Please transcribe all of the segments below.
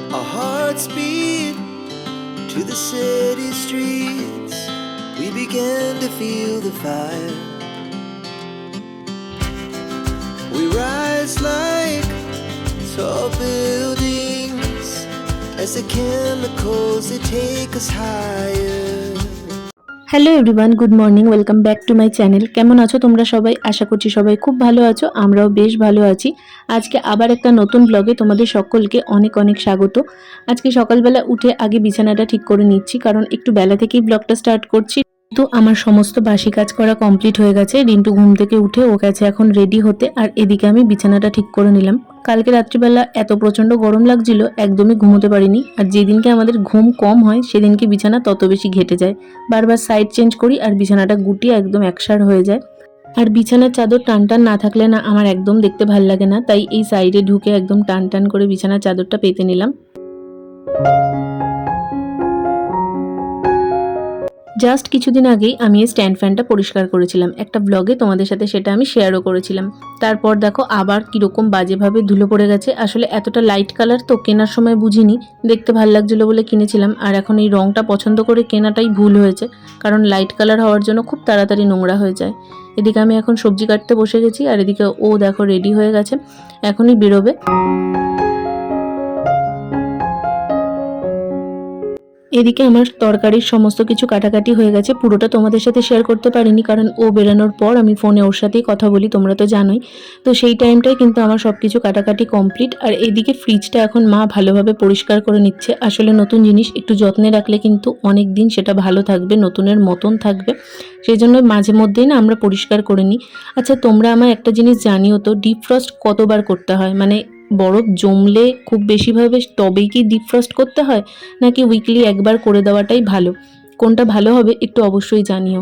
Our hearts beat to the city streets. We began to feel the fire. We rise like tall buildings as the chemicals they take us higher. Hello everyone, good morning, welcome back to my channel. কেমন আছো তোমরা সবাই? আশা করছি সবাই খুব ভালো আছো, আমরাও বেশ ভালো আছি। আজকে আবার একটা নতুন ব্লগে তোমাদের সকলকে অনেক অনেক স্বাগত। আজকে সকালবেলা উঠে আগে বিছানাটা ঠিক করে নিচ্ছি, কারণ একটু বেলা থেকেই ব্লগটা স্টার্ট করছি। তো আমার সমস্ত বাসি কাজ করা কমপ্লিট হয়ে গেছে। রিন্টু ঘুম থেকে উঠে ও গেছে এখন রেডি হতে, আর এদিকে আমি বিছানাটা ঠিক করে নিলাম। কালকে রাত্রিবেলা এত প্রচণ্ড গরম লাগছিল, একদমই ঘুমোতে পারিনি। আর যেদিনকে আমাদের ঘুম কম হয় সেদিনকে বিছানা তত বেশি ঘেটে যায়। বারবার সাইড চেঞ্জ করি আর বিছানাটা গুটিয়ে একদম একসার হয়ে যায়। আর বিছানার চাদর টান টান না থাকলে না আমার একদম দেখতে ভাল লাগে না, তাই এই সাইডে ঢুকে একদম টান টান করে বিছানার চাদরটা পেতে নিলাম। জাস্ট কিছুদিন আগেই আমি এই স্ট্যান্ড ফ্যানটা পরিষ্কার করেছিলাম, একটা ব্লগে তোমাদের সাথে সেটা আমি শেয়ারও করেছিলাম। তারপর দেখো আবার কীরকম বাজেভাবে ধুলো পড়ে গেছে। আসলে এতটা লাইট কালার তো কেনার সময় বুঝিনি, দেখতে ভাল লাগছিলো বলে কিনেছিলাম। আর এখন এই রঙটা পছন্দ করে কেনাটাই ভুল হয়েছে, কারণ লাইট কালার হওয়ার জন্য খুব তাড়াতাড়ি নোংরা হয়ে যায়। এদিকে আমি এখন সবজি কাটতে বসে গেছি, আর এদিকে ও দেখো রেডি হয়ে গেছে, এখনই বেরোবে। এদিকে আমার তরকারির সমস্ত কিছু কাটাকাটি হয়ে গেছে। পুরোটা তোমাদের সাথে শেয়ার করতে পারিনি, কারণ ও বেরানোর পর আমি ফোনে ওর সাথেই কথা বলি, তোমরা তো জানোই। তো সেই টাইমটাই কিন্তু আমার সব কিছু কাটাকাটি কমপ্লিট। আর এদিকে ফ্রিজটা এখন মা ভালোভাবে পরিষ্কার করে নিচ্ছে। আসলে নতুন জিনিস একটু যত্নে রাখলে কিন্তু অনেক দিন সেটা ভালো থাকবে, নতুনের মতন থাকবে। সেই জন্য মাঝে মধ্যেই না আমরা পরিষ্কার করে নিই। আচ্ছা, তোমরা আমার একটা জিনিস জানিও তো, ডিপ ফ্রস্ট কতবার করতে হয়? মানে বরফ জমলে খুব বেশিভাবে তবেই কি ডিপ ফ্রস্ট করতে হয়, নাকি উইকলি একবার করে দেওয়াটাই ভালো? কোনটা ভালো হবে একটু অবশ্যই জানিও।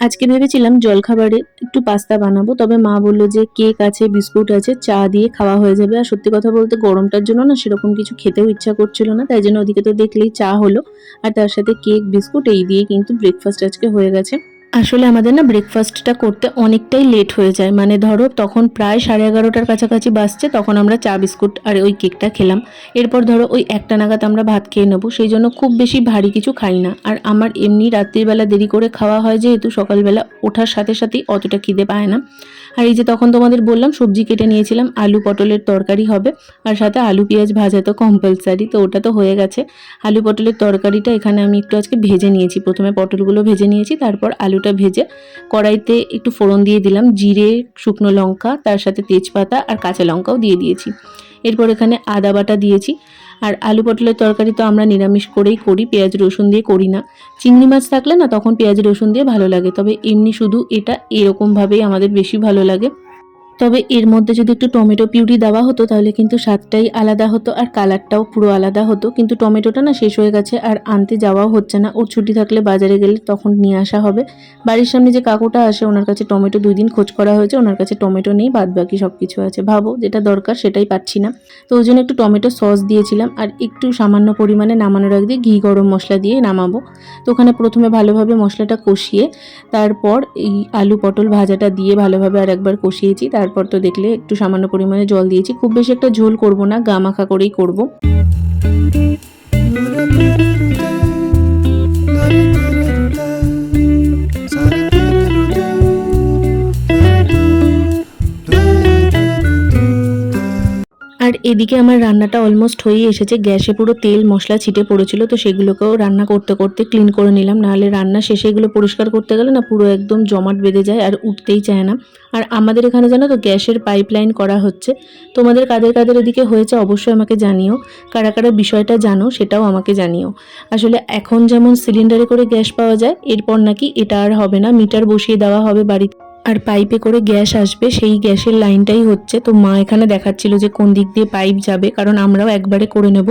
আজকে ভেবেছিলাম জলখাবারে একটু পাস্তা বানাবো, তবে মা বললো যে কেক আছে, বিস্কুট আছে, চা দিয়ে খাওয়া হয়ে যাবে। আর সত্যি কথা বলতে গরমটার জন্য না সেরকম কিছু খেতেও ইচ্ছা করছিল না, তাই জন্য ওদিকে তো দেখলেই চা হলো, আর তার সাথে কেক বিস্কুট এই দিয়ে কিন্তু ব্রেকফাস্ট আজকে হয়ে গেছে। আসলে আমাদের না ব্রেকফাস্টটা করতে অনেকটাই লেট হয়ে যায়, মানে ধরো তখন প্রায় 11:30টার কাছাকাছি বাজছে, তখন আমরা চা বিস্কুট আর ওই কেকটা খেলাম। এরপর ধরো ওই 1টা নাগাদ আমরা ভাত খেয়ে নেবো, সেই জন্য খুব বেশি ভারী কিছু খাই না। আর আমার এমনি রাত্রিবেলা দেরি করে খাওয়া হয়, যেহেতু সকালবেলা ওঠার সাথে সাথেই অতটা খিদে পায় না। আর এই যে তখন তোমাদের বললাম সবজি কেটে নিয়েছিলাম, আলু পটলের তরকারি হবে, আর সাথে আলু পেঁয়াজ ভাজা তো কম্পালসারি, তো ওটা তো হয়ে গেছে। আলু পটলের তরকারিটা এখানে আমি একটু আজকে ভেজে নিয়েছি, প্রথমে পটলগুলো ভেজে নিয়েছি, তারপর আলুটা ভেজে কড়াইতে একটু ফোড়ন দিয়ে দিলাম, জিরে, শুকনো লঙ্কা, তার সাথে তেজপাতা আর কাঁচা লঙ্কাও দিয়ে দিয়েছি। এরপর এখানে আদা বাটা দিয়েছি। আর আলু পটলের তরকারি তো আমরা নিরামিষ করেই করি, পেঁয়াজ রসুন দিয়ে করি না। চিংড়ি মাছ থাকলে না তখন পেঁয়াজ রসুন দিয়ে ভালো লাগে, তবে এমনি শুধু এটা এরকমভাবেই আমাদের বেশি ভালো লাগে। তবে এর মধ্যে যদি একটু টমেটো পিউরি দেওয়া হতো তাহলে কিন্তু স্বাদটাই আলাদা হতো আর কালারটাও পুরো আলাদা হতো, কিন্তু টমেটোটা না শেষ হয়ে গেছে আর আনতে যাওয়াও হচ্ছে না। ওর ছুটি থাকলে বাজারে গেলে তখন নিয়ে আসা হবে। বাড়ির সামনে যে কাকুটা আসে ওনার কাছে টমেটো 2 দিন খোঁজ করা হয়েছে, ওনার কাছে টমেটো নেই, বাদ বাকি সব কিছু আছে। ভাবো, যেটা দরকার সেটাই পাচ্ছি না। তো ওই জন্য একটু টমেটো সস দিয়েছিলাম, আর একটু সামান্য পরিমাণে নামানোর আগে দিয়ে ঘি গরম মশলা দিয়ে নামাবো। তো ওখানে প্রথমে ভালোভাবে মশলাটা কষিয়ে তারপর এই আলু পটল ভাজাটা দিয়ে ভালোভাবে আর একবার কষিয়েছি। তারপর তো দেখলে একটু সামান্য পরিমাণে জল দিয়েছি, খুব বেশি একটা ঝোল করব না, গা মাখা করেই করব। আর এদিকে আমার রান্নাটা অলমোস্ট হয়েই এসেছে, গ্যাসে পুরো তেল মশলা ছিটে পড়েছিল, তো সেগুলোকেও রান্না করতে করতে ক্লিন করে নিলাম, নাহলে রান্না শেষে এগুলো পরিষ্কার করতে গেলে না পুরো একদম জমাট বেঁধে যায় আর উঠতেই চায় না। আর আমাদের এখানে জানো তো গ্যাসের পাইপলাইন করা হচ্ছে, তোমাদের কাদের কাদের এদিকে হয়েছে অবশ্যই আমাকে জানিও, কারা কারা বিষয়টা জানো সেটাও আমাকে জানিও। আসলে এখন যেমন সিলিন্ডারে করে গ্যাস পাওয়া যায়, এরপর নাকি এটা আর হবে না, মিটার বসিয়ে দেওয়া হবে বাড়িতে, আর পাইপে করে গ্যাস আসবে, সেই গ্যাসের লাইনটাই হচ্ছে। তো মা এখানে দেখাচ্ছিল যে কোন দিক দিয়ে পাইপ যাবে, কারণ আমরাও একবারে করে নেব।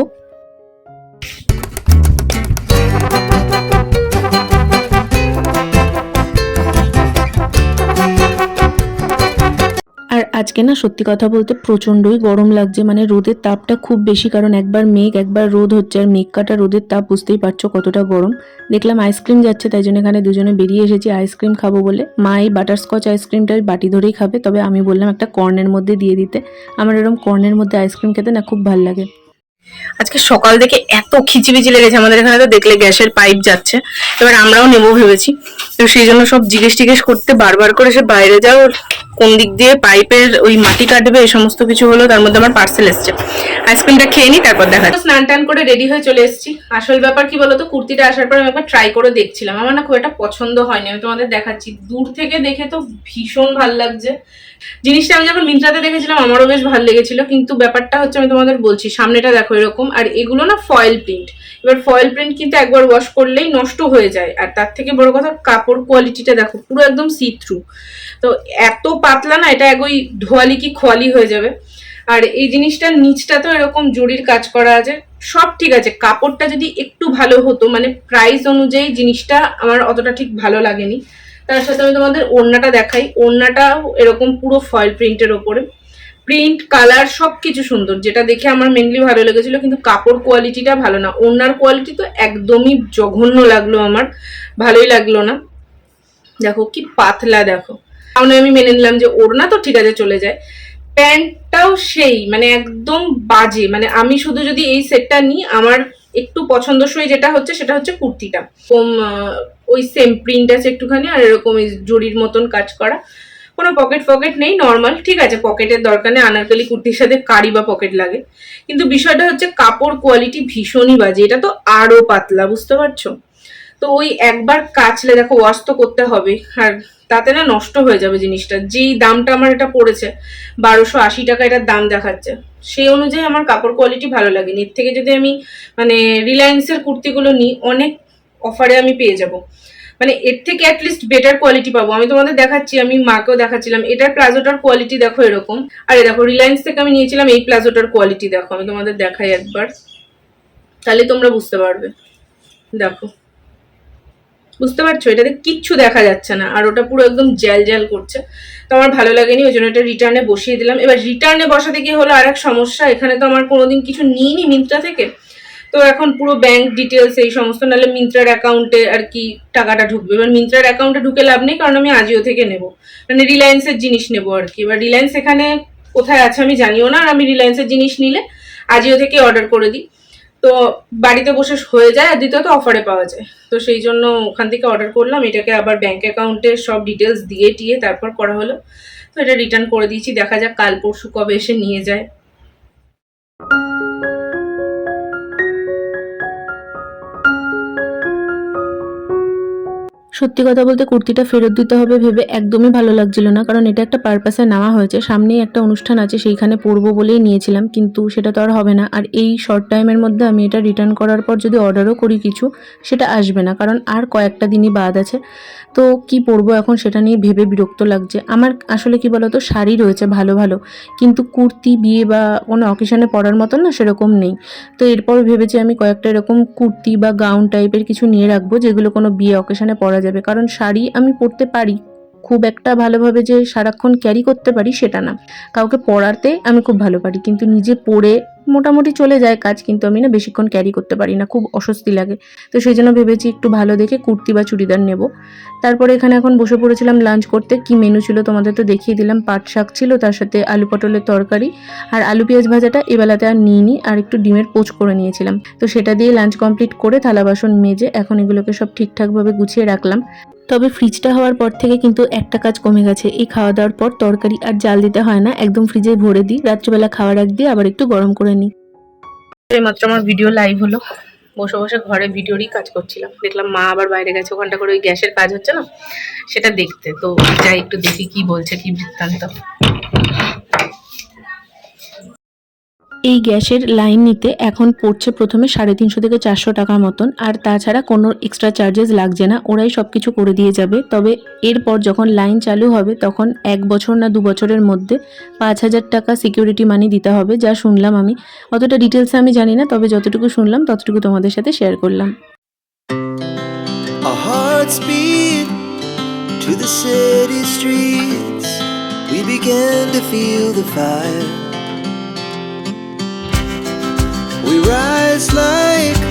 আর আর আজকে না সত্যি কথা বলতে প্রচণ্ডই গরম লাগছে, মানে রোদের তাপটা খুব বেশি, কারণ একবার মেঘ একবার রোদ হচ্ছে, আর মেঘ কাটা রোদের তাপ বুঝতেই পারছো কতটা গরম। দেখলাম আইসক্রিম যাচ্ছে, তাই জন্য এখানে দুজনে বেরিয়ে এসেছি আইসক্রিম খাবো বলে। মা এই বাটারস্কচ আইসক্রিমটা বাটি ধরেই খাবে, তবে আমি বললাম একটা কর্নের মধ্যে দিয়ে দিতে। আমার এরকম কর্নের মধ্যে আইসক্রিম খেতে না খুব ভালো লাগে। আজকে সকাল থেকে এত খিচিবিচি লেগেছে আমাদের এখানে, তো দেখলে গ্যাসের পাইপ যাচ্ছে, এবার আমরাও নেবো ভেবেছি। তো সেই জন্য সব জিজ্ঞেস করতে বারবার করে সে বাইরে যাও, কোন দিক দিয়ে পাইপের ওই মাটি কাটবে, এই সমস্ত কিছু হলো। তার মধ্যে আমার পার্সেল এসছে, আইসক্রিমটা খেয়ে নি তারপর দেখা। স্নান টান করে রেডি হয়ে চলে এসেছি। আসল ব্যাপার কি বলতো, কুর্তিটা আসার পর আমি একবার ট্রাই করে দেখছিলাম, আমার না খুব একটা পছন্দ হয়নি। আমি তোমাদের দেখাচ্ছি, দূর থেকে দেখে তো ভীষণ ভালো লাগছে জিনিসটা। আমি যখন মিন্ত্রাতে দেখেছিলাম আমারও বেশ ভালো লেগেছিল, কিন্তু ব্যাপারটা হচ্ছে আমি তোমাদের বলছি, সামনেটা দেখো এরকম, আর এগুলো না ফয়েল প্রিন্ট। এবার ফয়েল প্রিন্ট কিন্তু একবার ওয়াশ করলেই নষ্ট হয়ে যায়, আর তার থেকে বড় কথা কাপড় কোয়ালিটিটা দেখো, পুরো একদম সি থ্রু। তো এত পাতলা না, এটা একই ধোয়ালি কি খোয়ালি হয়ে যাবে। আর এই জিনিসটার নিচটা তো এরকম জরির কাজ করা আছে, সব ঠিক আছে। কাপড়টা যদি একটু ভালো হতো, মানে প্রাইস অনুযায়ী জিনিসটা আমার অতটা ঠিক ভালো লাগেনি। তার সাথে আমি তোমাদের ওড়নাটা দেখাই, ওড়নাটাও এরকম পুরো ফয়েল প্রিন্টের ওপরে, প্রিন্ট কালার সবকিছু সুন্দর, যেটা দেখে আমার মেনলি ভালো লেগেছিল। কিন্তু কাপড় কোয়ালিটিটা ভালো না, ওড়নার কোয়ালিটি তো একদমই জঘন্য লাগলো আমার, ভালোই লাগলো না। দেখো কি পাতলা, দেখো। কারণ আমি মেনে নিলাম যে ওড়না তো ঠিক আছে চলে যায়, প্যান্টটাও সেই, মানে একদম বাজে। মানে আমি শুধু যদি এই সেটটা নিই, আমার একটু পছন্দসই যেটা হচ্ছে সেটা হচ্ছে কুর্তিটা, কম ওই সেম প্রিন্ট আছে একটুখানি, আর এরকম এই জরির মতন কাজ করা, কোনো পকেট নেই, নর্মাল। ঠিক আছে, পকেটের দরকার নেই, আনারকলি কুর্তির সাথে কারি বা পকেট লাগে। কিন্তু বিষয়টা হচ্ছে কাপড় কোয়ালিটি ভীষণই বাজে, এটা তো আরো পাতলা, বুঝতে পারছো? তো ওই একবার কাচলে, দেখো ওয়াশ তো করতে হবে, আর তাতে না নষ্ট হয়ে যাবে জিনিসটা। যেই দামটা আমার এটা পড়েছে 1280 টাকা এটার দাম দেখাচ্ছে, সেই অনুযায়ী আমার কাপড় কোয়ালিটি ভালো লাগেনি। এর থেকে যদি আমি মানে রিলায়েন্সের কুর্তিগুলো নিই, অনেক অফারে আমি পেয়ে যাব, মানে এর থেকে অ্যাটলিস্ট বেটার কোয়ালিটি পাবো। আমি তোমাদের দেখাচ্ছি, আমি মাকেও দেখাচ্ছিলাম, এটার প্লাজোটার কোয়ালিটি দেখো এরকম, আর দেখো রিলায়েন্স থেকে আমি নিয়েছিলাম এই প্লাজোটার কোয়ালিটি দেখো। আমি তোমাদের দেখাই একবার, তাহলে তোমরা বুঝতে পারবে। দেখো, বুঝতে পারছো, এটাতে কিচ্ছু দেখা যাচ্ছে না, আর ওটা পুরো একদম জ্যাল করছে। তো আমার ভালো লাগেনি, ওই জন্য এটা রিটার্নে বসিয়ে দিলাম। এবার রিটার্নে বসাতে গিয়ে হলো আর এক সমস্যা, এখানে তো আমার কোনোদিন কিছু নিইনি মিন্ত্রা থেকে, তো এখন পুরো ব্যাংক ডিটেলস এই সমস্ত, নাহলে মিন্ত্রার অ্যাকাউন্টে আর কি টাকাটা ঢুকবে। এবার মিন্ত্রার অ্যাকাউন্টে ঢুকে লাভ নেই, কারণ আমি আজিও থেকে নেবো, মানে রিলায়েন্সের জিনিস নেবো আর কি। এবার রিলায়েন্স এখানে কোথায় আছে আমি জানিও না, আর আমি রিলায়েন্সের জিনিস নিলে আজিও থেকে অর্ডার করে দিই, তো বাড়িতে বসে হয়ে যায়, আর দ্বিতীয়ত অফারে পাওয়া যায়। তো সেই জন্য ওখান থেকে অর্ডার করলাম, এটাকে আবার ব্যাংক অ্যাকাউন্টে সব ডিটেলস দিয়ে টিয়ে তারপর করা হলো। তো এটা রিটার্ন করে দিয়েছি, দেখা যাক কাল পরশু কবে এসে নিয়ে যায়। সত্যি কথা বলতে কুর্তিটা ফেরত দিতে হবে ভেবে একদমই ভালো লাগছিল না, কারণ এটা একটা পারপাসে নেওয়া হয়েছে, সামনেই একটা অনুষ্ঠান আছে সেইখানে পরবো বলেই নিয়েছিলাম, কিন্তু সেটা তো আর হবে না। আর এই শর্ট টাইমের মধ্যে আমি এটা রিটার্ন করার পর যদি অর্ডারও করি কিছু, সেটা আসবে না, কারণ আর কয়েকটা দিনই বাদ আছে। তো কি পরবো এখন সেটা নিয়ে ভেবে বিরক্ত লাগছে। আমার আসলে কি বলতো, শাড়ি রয়েছে ভালো ভালো, কিন্তু কুর্তি বিয়ে বা কোনো অকেশনে পরার মতন না সেরকম নেই। তো এরপর ভেবেছি আমি কয়েকটা এরকম কুর্তি বা গাউন টাইপের কিছু নিয়ে রাখবো, যেগুলো কোনো বিয়ে অকেশনে পরা যাবে। কারণ শাড়ি আমি পরতে পারি, খুব একটা ভালোভাবে যে সারাক্ষণ ক্যারি করতে পারি সেটা না, কাউকে পরাতে আমি খুব ভালো পারি, কিন্তু নিজে পরে মোটামুটি চলে যায় কাজ, কিন্তু আমি না বেশিক্ষণ ক্যারি করতে পারি না, খুব অস্বস্তি লাগে। তো সেই জন্য ভেবেছি একটু ভালো দেখে কুর্তি বা চুড়িদার নেব। তারপরে এখানে এখন বসে পড়েছিলাম লাঞ্চ করতে। কি মেনু ছিল তোমাদের তো দেখিয়ে দিলাম, পাট শাক ছিল, তার সাথে আলু পটলের তরকারি, আর আলু পেঁয়াজ ভাজাটা এবেলাতে আর নিইনি, আর একটু ডিমের পোচ করে নিয়েছিলাম। তো সেটা দিয়ে লাঞ্চ কমপ্লিট করে থালা বাসন মেজে এখন এগুলোকে সব ঠিকঠাকভাবে গুছিয়ে রাখলাম। তবে ফ্রিজটা হওয়ার পর থেকে কিন্তু একটা কাজ কমে গেছে, এই খাওয়া দাওয়ার পর তরকারি আর জাল দিতে হয় না, একদম ফ্রিজে ভরে দিই, রাত্রিবেলা খাওয়ার আগ দিয়ে আবার একটু গরম করে নিই। এইমাত্র আমার ভিডিও লাইভ হলো, বসে বসে ঘরে ভিডিওরই কাজ করছিলাম, দেখলাম মা আবার বাইরে গেছে, ওখানটা করে ওই গ্যাসের কাজ হচ্ছে না সেটা দেখতে। তো যাই একটু দেখি কি বলছে, কি বৃত্তান্ত। এই গ্যাসের লাইন নিতে এখন পড়ছে প্রথমে 350 থেকে 400 টাকার মতন, আর তাছাড়া কোনো এক্সট্রা চার্জেস লাগছে না, ওরাই সব কিছু করে দিয়ে যাবে। তবে এরপর যখন লাইন চালু হবে তখন 1 বছর না 2 বছরের মধ্যে 5000 টাকা সিকিউরিটি মানি দিতে হবে, যা শুনলাম আমি। অতটা ডিটেলসে আমি জানি না, তবে যতটুকু শুনলাম ততটুকু তোমাদের সাথে শেয়ার করলাম। Our hearts beat to the city streets. we began to feel the fire. We rise like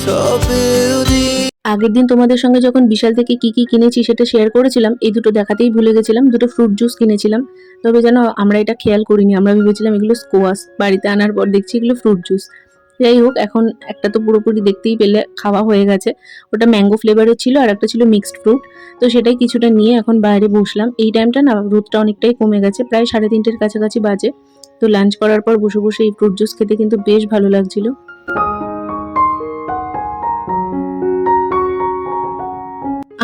tall buildings. আগের দিন তোমাদের সঙ্গে যখন বিশাল থেকে কি কি কিনেছি সেটা শেয়ার করেছিলাম, এই দুটো দেখাতেই ভুলে গেছিলাম। দুটো ফ্রুট জুস কিনেছিলাম, তবে যেন আমরা এটা খেয়াল করিনি, আমরা ভেবেছিলাম এগুলো স্কোয়াশ। বাড়িতে আনার পর দেখছি এগুলো ফ্রুট জুস। যাই হোক, এখন একটা তো পুরোপুরি দেখতেই পেলে খাওয়া হয়ে গেছে। ওটা ম্যাঙ্গো ফ্লেভারের ছিল আর একটা ছিল মিক্সড ফ্রুট। তো সেটাই কিছুটা নিয়ে এখন বাইরে বসলাম। এই টাইমটা না রোদটা অনেকটাই কমে গেছে, প্রায় 3:30-এর কাছাকাছি বাজে। তো লাঞ্চ করার পর বসে বসে এই ফ্রুট জুস খেতে কিন্তু বেশ ভালো লাগছিল।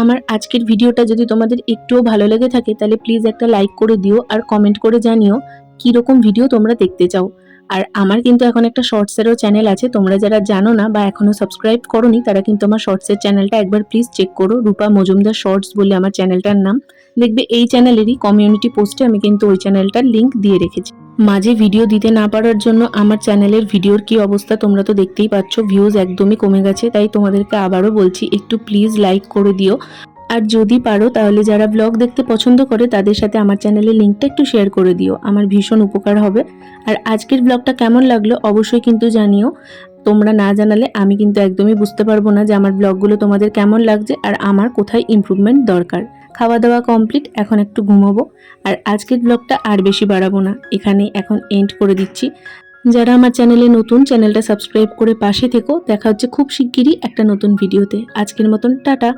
আমার আজকের ভিডিওটা যদি তোমাদের একটুও ভালো লেগে থাকে তাহলে প্লিজ একটা লাইক করে দিও আর কমেন্ট করে জানিও কীরকম ভিডিও তোমরা দেখতে চাও। আর আমার কিন্তু এখন একটা শর্টসেরও চ্যানেল আছে, তোমরা যারা জানো না বা এখনও সাবস্ক্রাইব করোনি তারা কিন্তু আমার শর্টসের চ্যানেলটা একবার প্লিজ চেক করো। রূপা মজুমদার শর্টস বলে আমার চ্যানেলটার নাম। দেখবে এই চ্যানেলেরই কমিউনিটি পোস্টে আমি কিন্তু ওই চ্যানেলটার লিঙ্ক দিয়ে রেখেছি। মাঝে ভিডিও দিতে না পারার জন্য আমার চ্যানেলের ভিডিওর কি অবস্থা তোমরা তো দেখতেই পাচ্ছ, ভিউজ একদমই কমে গেছে। তাই তোমাদেরকে আবারও বলছি একটু প্লিজ লাইক করে দিও। আর যদি পারো তাহলে যারা ব্লগ দেখতে পছন্দ করে তাদের সাথে আমার চ্যানেলের লিঙ্কটা একটু শেয়ার করে দিও, আমার ভীষণ উপকার হবে। আর আজকের ব্লগটা কেমন লাগলো অবশ্যই কিন্তু জানিও। তোমরা না জানালে আমি কিন্তু একদমই বুঝতে পারবো না যে আমার ব্লগগুলো তোমাদের কেমন লাগছে আর আমার কোথায় ইমপ্রুভমেন্ট দরকার। খাওয়া দাওয়া কমপ্লিট, এখন একটু ঘুমাবো। আর আজকের ব্লগটা আর বেশি বাড়াবো না, এখানে এখন এন্ড করে দিচ্ছি। যারা আমার চ্যানেলে নতুন, চ্যানেলটা সাবস্ক্রাইব করে পাশে থেকো। দেখা হচ্ছে খুব শিগগিরই একটা নতুন ভিডিওতে। আজকের মতন টাটা।